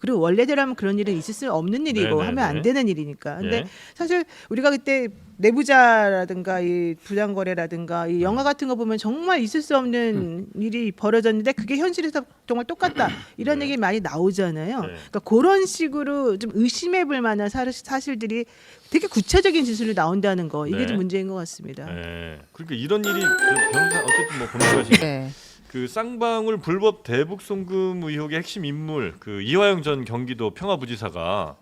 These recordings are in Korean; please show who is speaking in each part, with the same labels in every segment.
Speaker 1: 그리고 원래대로라면 그런 일은 있을 수 없는 일이고 하면 안 되는 일이니까. 근데 사실 우리가 그때 내부자라든가 이 부당거래라든가 이 영화 같은 거 보면 정말 있을 수 없는 일이 벌어졌는데 그게 현실에서 정말 똑같다 이런 얘기 많이 나오잖아요. 그러니까 그런 식으로 좀 의심해볼 만한 사실들이 되게 구체적인 진술로 나온다는 거 이게 좀 문제인 것 같습니다.
Speaker 2: 그러니까 이런 일이 변호사 어쨌든 뭐 법률가시 그 쌍방울 불법 대북 송금 의혹의 핵심 인물 그 이화영 전 경기도 평화부지사가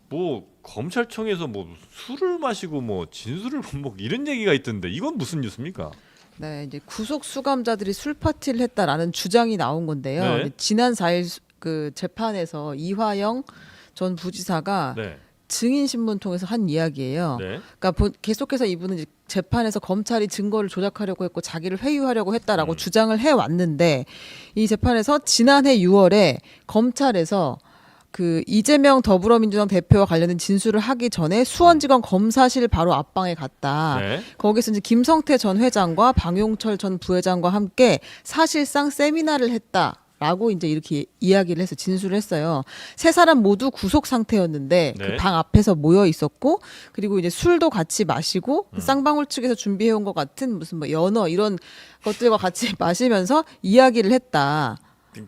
Speaker 2: 뭐 검찰청에서 뭐 술을 마시고 뭐 진술을 번복 이런 얘기가 있던데 이건 무슨 뉴스입니까?
Speaker 3: 네, 이제 구속 수감자들이 술 파티를 했다라는 주장이 나온 건데요.
Speaker 2: 네.
Speaker 3: 지난 4일 그 재판에서 이화영 전 부지사가 증인 신문 통해서 한 이야기예요. 그러니까 계속해서 이분은 이제 재판에서 검찰이 증거를 조작하려고 했고 자기를 회유하려고 했다라고 주장을 해 왔는데 이 재판에서 지난해 6월에 검찰에서 그 이재명 더불어민주당 대표와 관련된 진술을 하기 전에 수원지검 검사실 바로 앞방에 갔다. 거기서 이제 김성태 전 회장과 방용철 전 부회장과 함께 사실상 세미나를 했다. 라고 이제 이렇게 이야기를 해서 진술을 했어요. 세 사람 모두 구속 상태였는데 그 방 앞에서 모여 있었고 그리고 이제 술도 같이 마시고 쌍방울 측에서 준비해 온 것 같은 무슨 뭐 연어 이런 것들과 같이 마시면서 이야기를 했다.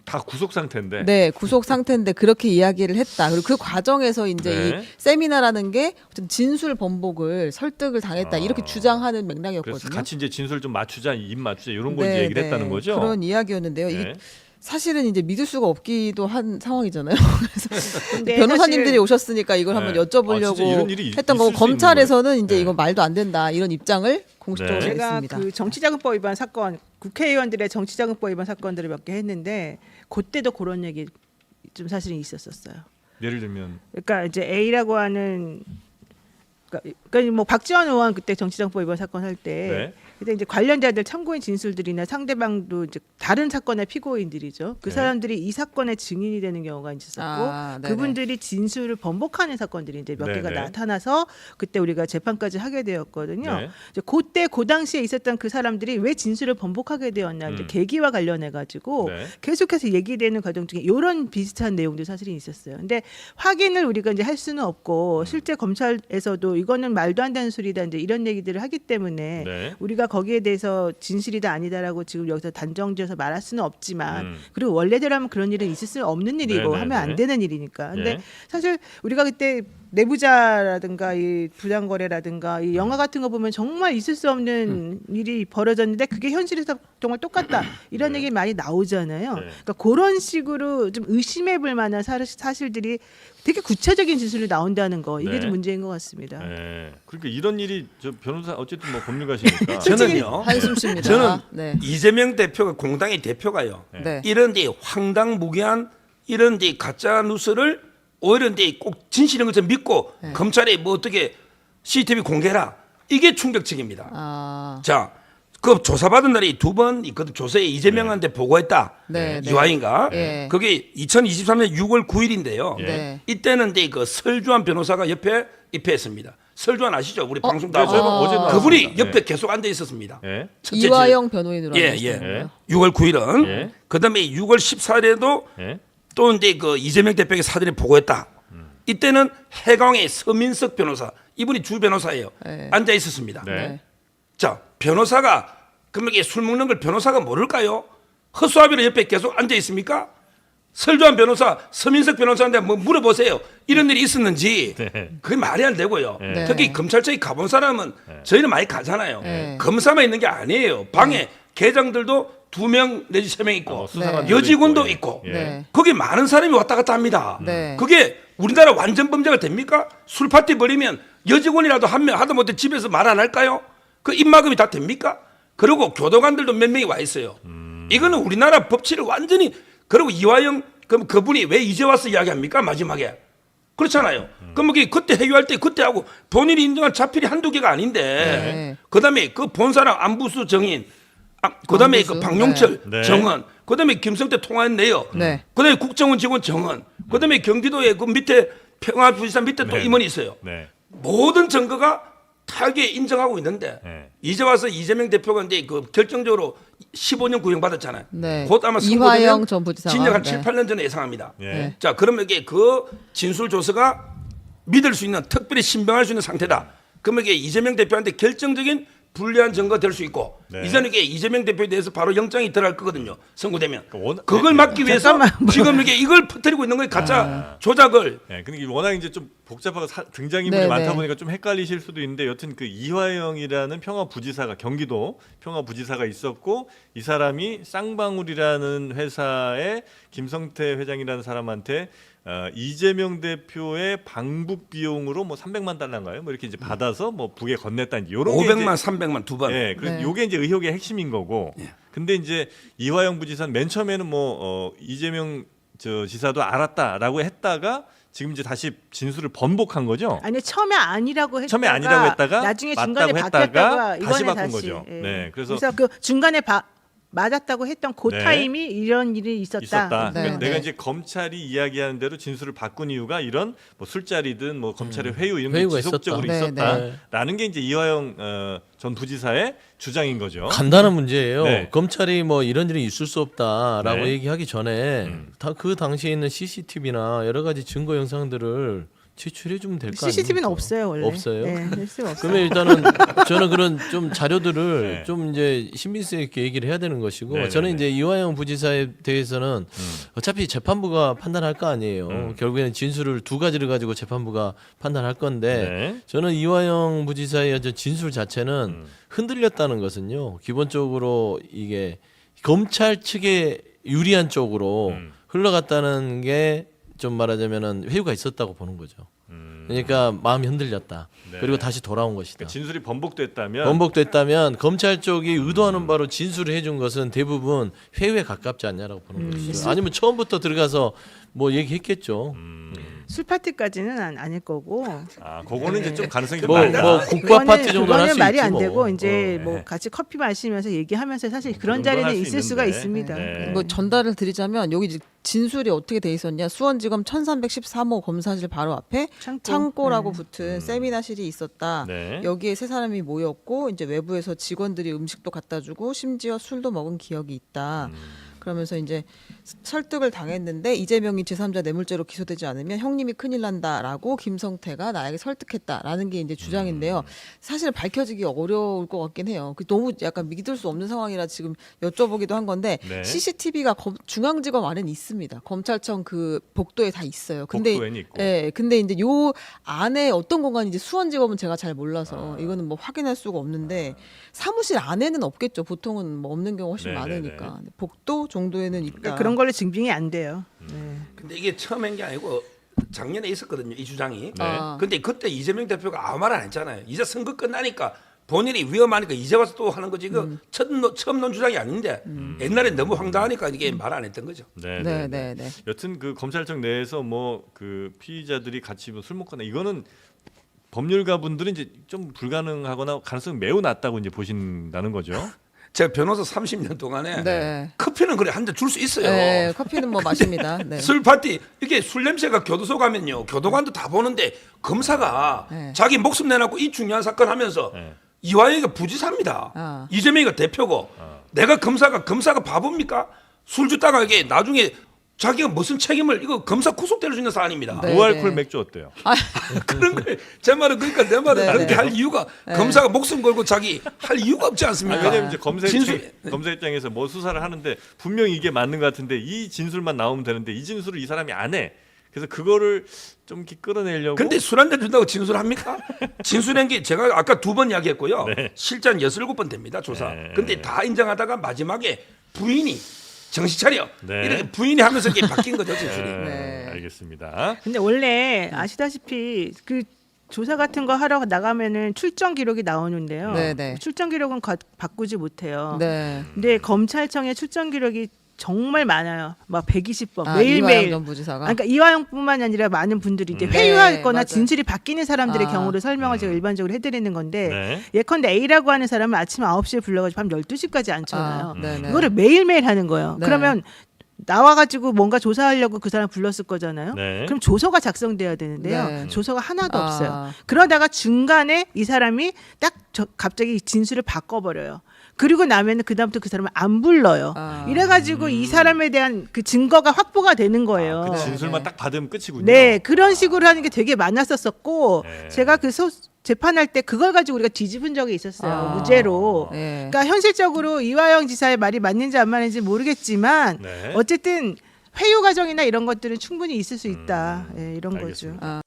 Speaker 2: 다 구속 상태인데.
Speaker 3: 네, 구속 상태인데 그렇게 이야기를 했다. 그리고 그 과정에서 이제 이 세미나라는 게 어떤 진술 번복을 설득을 당했다. 이렇게 주장하는 맥락이었거든요.
Speaker 2: 그래서 같이 이제 진술 좀 맞추자, 입 맞추자 이런 걸 이제 얘기를 했다는 거죠.
Speaker 3: 그런 이야기였는데요. 이게 사실은 이제 믿을 수가 없기도 한 상황이잖아요. 그래서 변호사님들이 오셨으니까 이걸 한번 여쭤보려고 했던 거고 검찰에서는 이제 이건 말도 안 된다 이런 입장을 공식적으로
Speaker 1: 제가
Speaker 3: 냈습니다.
Speaker 1: 그 정치자금법 위반 사건 국회의원들의 정치자금법 위반 사건들을 몇 개 했는데 그때도 그런 얘기 좀 사실은 있었어요.
Speaker 2: 예를 들면
Speaker 1: 그러니까 이제 A라고 하는 그러니까 뭐 박지원 의원 그때 정치자금법 위반 사건 할 때 그때 이제 관련자들 참고인 진술들이나 상대방도 이제 다른 사건의 피고인들이죠. 그 사람들이 이 사건의 증인이 되는 경우가 있었고 그분들이 진술을 번복하는 사건들이 이제 몇 개가 나타나서 그때 우리가 재판까지 하게 되었거든요. 이제 그때 그 당시에 있었던 그 사람들이 왜 진술을 번복하게 되었나 이제 계기와 관련해 가지고 계속해서 얘기되는 과정 중에 이런 비슷한 내용도 사실은 있었어요. 근데 확인을 우리가 이제 할 수는 없고 실제 검찰에서도 이거는 말도 안 되는 소리다 이제 이런 얘기들을 하기 때문에 우리가 거기에 대해서 진실이다 아니다라고 지금 여기서 단정지어서 말할 수는 없지만 그리고 원래대로라면 그런 일은 있을 수 없는 일이고 하면 안 되는 일이니까. 근데 사실 우리가 그때 내부자라든가 이 부당거래라든가 이 영화 같은 거 보면 정말 있을 수 없는 일이 벌어졌는데 그게 현실에서 정말 똑같다 이런 얘기 많이 나오잖아요. 그러니까 그런 식으로 좀 의심해볼 만한 사실들이 되게 구체적인 진술로 나온다는 거 이게 좀 문제인 것 같습니다.
Speaker 2: 그러니까 이런 일이 저 변호사 어쨌든 뭐 법률가시니까
Speaker 4: 저는요.
Speaker 3: 한숨 쉽니다.
Speaker 4: 저는 이재명 대표가 공당의 대표가요. 이런 데 황당무계한 이런 데 가짜 뉴스를 오히려 데 꼭 진실인 것처럼 믿고 검찰에 뭐 어떻게 CCTV 공개라 이게 충격적입니다. 자, 그 조사받은 날이 두 번 있거든. 조사에 이재명한테 보고했다. 이화인가? 그게 2023년 6월 9일인데요. 이때는 그 설주환 변호사가 옆에 입회했습니다. 설주환 아시죠? 우리 방송 다 그분이 옆에 계속 앉아 있었습니다.
Speaker 3: 이화영 변호인으로
Speaker 4: 6월 9일은 그다음에 6월 14일에도 또 이제 그 이재명 대표에게 사전에 보고했다. 이때는 해강의 서민석 변호사 이분이 주 변호사예요. 앉아 있었습니다. 자, 변호사가 그러면 이게 술 먹는 걸 변호사가 모를까요? 허수아비로 옆에 계속 앉아 있습니까? 설주환 변호사, 서민석 변호사한테 뭐 물어보세요. 이런 일이 있었는지 그게 말이 안 되고요. 특히 검찰청에 가본 사람은 저희는 많이 가잖아요. 검사만 있는 게 아니에요. 방에 계장들도 2명 내지 3명 있고 여직원도 있고 거기 많은 사람이 왔다 갔다 합니다. 그게 우리나라 완전 범죄가 됩니까? 술 파티 벌이면 여직원이라도 한 명 하다못해 집에서 말 안 할까요? 그 입막음이 다 됩니까? 그리고 교도관들도 몇 명이 와 있어요. 이거는 우리나라 법치를 완전히 그리고 이화영 그분이 왜 이제 와서 이야기합니까? 마지막에 그렇잖아요. 그럼 그때 회유할 때 그때 하고 본인이 인정한 자필이 한두 개가 아닌데 그다음에 그 본 사람 안부수 정인 그다음에 그 박용철 정은 그다음에 김성태 통화했네요. 그다음에 국정원 직원 정은 그다음에 경기도에 그 밑에 평화부지사 밑에 또 임원이 있어요. 모든 증거가 타게 인정하고 있는데
Speaker 2: 네.
Speaker 4: 이제 와서 이재명 대표가 이제 그 결정적으로 15년 구형 받았잖아요.
Speaker 3: 네.
Speaker 4: 곧 아마
Speaker 3: 이화영 전 부지사가
Speaker 4: 진작 한
Speaker 3: 네.
Speaker 4: 7, 8년 전에 예상합니다.
Speaker 2: 네.
Speaker 4: 자, 그러면 이게 그 진술 조서가 믿을 수 있는 특별히 신빙할 수 있는 상태다. 그러면 이게 이재명 대표한테 결정적인 불리한 증거가 될 수 있고
Speaker 2: 네.
Speaker 4: 이제는 이게 이재명 대표에 대해서 바로 영장이 들어갈 거거든요. 선고되면. 그걸
Speaker 2: 네.
Speaker 4: 막기 위해서
Speaker 1: 잠깐만.
Speaker 4: 지금 이게 이걸 퍼뜨리고 있는 거예요. 가짜 조작을.
Speaker 2: 네, 근데 이게 워낙 이제 좀 복잡하고 등장인물이
Speaker 3: 네,
Speaker 2: 많다
Speaker 3: 네.
Speaker 2: 보니까 좀 헷갈리실 수도 있는데 여튼 그 이화영이라는 평화부지사가 경기도 평화부지사가 있었고 이 사람이 쌍방울이라는 회사의 김성태 회장이라는 사람한테 이재명 대표의 방북 비용으로 뭐 300만 달러인가요? 뭐 이렇게 이제 받아서 뭐 북에 건넸다 이제 요런 게
Speaker 4: 500만,
Speaker 2: 이제
Speaker 4: 300만 두 번.
Speaker 2: 예, 그래서
Speaker 3: 네.
Speaker 2: 요게 이제 의혹의 핵심인 거고.
Speaker 4: 예.
Speaker 2: 근데 이제 이화영 부지사는 맨 처음에는 뭐 이재명 저 지사도 알았다라고 했다가 지금 이제 다시 진술을 번복한 거죠.
Speaker 1: 아니 처음에 아니라고 했다가
Speaker 2: 처음에 아니라고 했다가
Speaker 1: 나중에 중간에
Speaker 2: 맞다고
Speaker 1: 바뀌었다가
Speaker 2: 했다가
Speaker 1: 이번에
Speaker 2: 다시 바꾼 거죠.
Speaker 1: 예.
Speaker 2: 네, 그래서
Speaker 1: 그 중간에 맞았다고 했던 그
Speaker 2: 네.
Speaker 1: 타임이 이런 일이 있었다.
Speaker 3: 네,
Speaker 2: 그러니까
Speaker 3: 네.
Speaker 2: 내가 이제 검찰이 이야기하는 대로 진술을 바꾼 이유가 이런 뭐 술자리든 뭐 검찰의 회유 이런 게
Speaker 5: 회유가
Speaker 2: 지속적으로
Speaker 3: 있었다.
Speaker 2: 있었다라는 게 이제 이화영 전 부지사의 주장인 거죠.
Speaker 5: 간단한 문제예요.
Speaker 2: 네.
Speaker 5: 검찰이 뭐 이런 일이 있을 수 없다라고
Speaker 2: 네.
Speaker 5: 얘기하기 전에 다 그 당시에 있는 CCTV나 여러 가지 증거 영상들을 제출해 주면 될 거 아닙니까?
Speaker 1: CCTV는 없어요 원래.
Speaker 5: 없어요?
Speaker 1: 네, 실수가 없어요.
Speaker 5: 그러면 일단은 저는 그런 좀 자료들을
Speaker 2: 네.
Speaker 5: 좀 이제 신빙성 있게 얘기를 해야 되는 것이고
Speaker 2: 네,
Speaker 5: 저는
Speaker 2: 네,
Speaker 5: 이제 이화영 부지사에 대해서는 어차피 재판부가 판단할 거 아니에요. 결국에는 진술을 두 가지를 가지고 재판부가 판단할 건데
Speaker 2: 네.
Speaker 5: 저는 이화영 부지사의 어떤 진술 자체는 흔들렸다는 것은요. 기본적으로 이게 검찰 측에 유리한 쪽으로 흘러갔다는 게 좀 말하자면은 회유가 있었다고 보는 거죠. 그러니까 마음이 흔들렸다.
Speaker 2: 네.
Speaker 5: 그리고 다시 돌아온 것이다.
Speaker 2: 그러니까 진술이 번복됐다면
Speaker 5: 번복됐다면 검찰 쪽이 의도하는 바로 진술을 해준 것은 대부분 회유에 가깝지 않냐라고 보는 것이죠. 아니면 처음부터 들어가서 뭐 얘기했겠죠.
Speaker 1: 술 파티까지는 아닐 거고.
Speaker 2: 그거는 이제 좀 가능성이 좀
Speaker 5: 뭐
Speaker 2: 낮다.
Speaker 5: 국밥 파티 정도는 할
Speaker 1: 그거는
Speaker 5: 수
Speaker 1: 말이
Speaker 5: 있지
Speaker 1: 안
Speaker 5: 뭐.
Speaker 1: 되고 이제
Speaker 2: 네.
Speaker 1: 뭐 같이 커피 마시면서 얘기하면서 사실 그런
Speaker 2: 정도는
Speaker 1: 자리는
Speaker 2: 할수
Speaker 1: 있을 수가
Speaker 2: 있는데.
Speaker 1: 있습니다.
Speaker 2: 네.
Speaker 3: 뭐 전달을 드리자면 여기 이제 진술이 어떻게 돼 있었냐? 수원지검 1313호 검사실 바로 앞에 창고라고 붙은 세미나실이 있었다.
Speaker 2: 네.
Speaker 3: 여기에 세 사람이 모였고 이제 외부에서 직원들이 음식도 갖다 주고 심지어 술도 먹은 기억이 있다. 그러면서 이제 설득을 당했는데 이재명이 제3자 뇌물죄로 기소되지 않으면 형님이 큰일 난다라고 김성태가 나에게 설득했다라는 게 이제 주장인데요. 사실 밝혀지기 어려울 것 같긴 해요. 너무 약간 믿을 수 없는 상황이라 지금 여쭤보기도 한 건데
Speaker 2: 네.
Speaker 3: CCTV가 중앙지검 안에는 있습니다. 검찰청 그 복도에 다 있어요. 근데
Speaker 2: 복도에는 있고.
Speaker 3: 예, 근데 이제 요 안에 어떤 공간인지 수원지검은 제가 잘 몰라서 이거는 뭐 확인할 수가 없는데 사무실 안에는 없겠죠. 보통은 뭐 없는 경우가 훨씬
Speaker 2: 네네네.
Speaker 3: 많으니까 복도 정도에는 있다.
Speaker 1: 그러니까 그런 걸로 증빙이 안 돼요.
Speaker 4: 근데 이게 처음인 게 아니고 작년에 있었거든요. 이 주장이.
Speaker 2: 네.
Speaker 4: 근데 그때 이재명 대표가 아무 말 안 했잖아요. 이제 선거 끝나니까 본인이 위험하니까 이제 와서 또 하는 거지. 이거 처음 논 주장이 아닌데 옛날에 너무 황당하니까 이게 말 안 했던 거죠.
Speaker 2: 네,
Speaker 3: 네, 네, 네.
Speaker 2: 여튼 그 검찰청 내에서 뭐 그 피의자들이 같이 뭐 술 먹거나 이거는 법률가 분들은 이제 좀 불가능하거나 가능성이 매우 낮다고 이제 보신다는 거죠.
Speaker 4: 제가 변호사 30년 동안에
Speaker 3: 네.
Speaker 4: 커피는 그래 한 잔 줄 수 있어요.
Speaker 3: 네, 커피는 뭐 마십니다. 네.
Speaker 4: 술 파티 이게 술 냄새가 교도소 가면요 교도관도 다 보는데 검사가
Speaker 3: 네.
Speaker 4: 자기 목숨 내놓고 이 중요한 사건 하면서
Speaker 2: 네.
Speaker 4: 이화영이가 부지사입니다. 이재명이가 대표고 내가 검사가 바보입니까? 술 줬다가 이게 나중에 자기가 무슨 책임을 이거 검사 구속될 수 있는 사안입니다.
Speaker 3: 네.
Speaker 2: 무알콜 맥주 어때요?
Speaker 4: 그런 걸 제 말은 그러니까 내 말은
Speaker 3: 네,
Speaker 4: 그렇게
Speaker 3: 네.
Speaker 4: 할 이유가 검사가 목숨 걸고 자기 할 이유가 없지 않습니까?
Speaker 2: 왜냐면 이제 검사
Speaker 4: 진술-
Speaker 2: 입장에서 뭐 수사를 하는데 분명히 이게 맞는 것 같은데 이 진술만 나오면 되는데 이 진술을 이 사람이 안 해. 그래서 그거를 좀 이렇게 끌어내려고.
Speaker 4: 근데 술 한 잔 준다고 진술합니까? 진술한 게 제가 아까 2번 이야기했고요.
Speaker 2: 네.
Speaker 4: 실제 한 67번 됩니다 조사.
Speaker 2: 네.
Speaker 4: 근데 다 인정하다가 마지막에 부인이 정신 차려
Speaker 2: 네.
Speaker 4: 이렇게 부인이 하면서 이게 바뀐 거죠 진술이.
Speaker 3: 네.
Speaker 2: 알겠습니다.
Speaker 1: 근데 원래 아시다시피 그 조사 같은 거 하러 나가면은 출정 기록이 나오는데요.
Speaker 3: 네, 네.
Speaker 1: 출정 기록은 바꾸지 못해요.
Speaker 3: 네.
Speaker 1: 근데 검찰청에 출정 기록이 정말 많아요. 막 120번
Speaker 3: 이화영
Speaker 1: 매일매일.
Speaker 3: 전 부지사가.
Speaker 1: 그러니까 이화영뿐만이 아니라 많은 분들이 이제
Speaker 3: 네,
Speaker 1: 회유하거나
Speaker 3: 맞아요.
Speaker 1: 진술이 바뀌는 사람들의
Speaker 3: 아.
Speaker 1: 경우를 설명을 제가 일반적으로 해드리는 건데
Speaker 2: 네.
Speaker 1: 예컨대 A라고 하는 사람은 아침 9시에 불러가지고 밤 12시까지 앉혀놔요.
Speaker 3: 네네.
Speaker 1: 이거를 매일매일 하는 거예요.
Speaker 3: 네.
Speaker 1: 그러면 나와가지고 뭔가 조사하려고 그 사람 불렀을 거잖아요.
Speaker 2: 네.
Speaker 1: 그럼 조서가 작성돼야 되는데요.
Speaker 3: 네.
Speaker 1: 조서가 하나도
Speaker 3: 아.
Speaker 1: 없어요. 그러다가 중간에 이 사람이 딱 갑자기 진술을 바꿔버려요. 그리고 나면은 그다음부터 그 사람을 안 불러요.
Speaker 3: 아.
Speaker 1: 이래가지고 이 사람에 대한 그 증거가 확보가 되는 거예요.
Speaker 2: 그 진술만
Speaker 3: 네.
Speaker 2: 딱 받으면 끝이군요.
Speaker 1: 네, 그런 식으로 하는 게 되게 많았었고
Speaker 2: 네.
Speaker 1: 제가 그 재판할 때 그걸 가지고 우리가 뒤집은 적이 있었어요.
Speaker 3: 아.
Speaker 1: 무죄로.
Speaker 3: 네.
Speaker 1: 그러니까 현실적으로 이화영 지사의 말이 맞는지 안 맞는지 모르겠지만
Speaker 2: 네.
Speaker 1: 어쨌든 회유 과정이나 이런 것들은 충분히 있을 수 있다. 예, 이런
Speaker 2: 알겠습니다.
Speaker 1: 거죠.
Speaker 3: 아.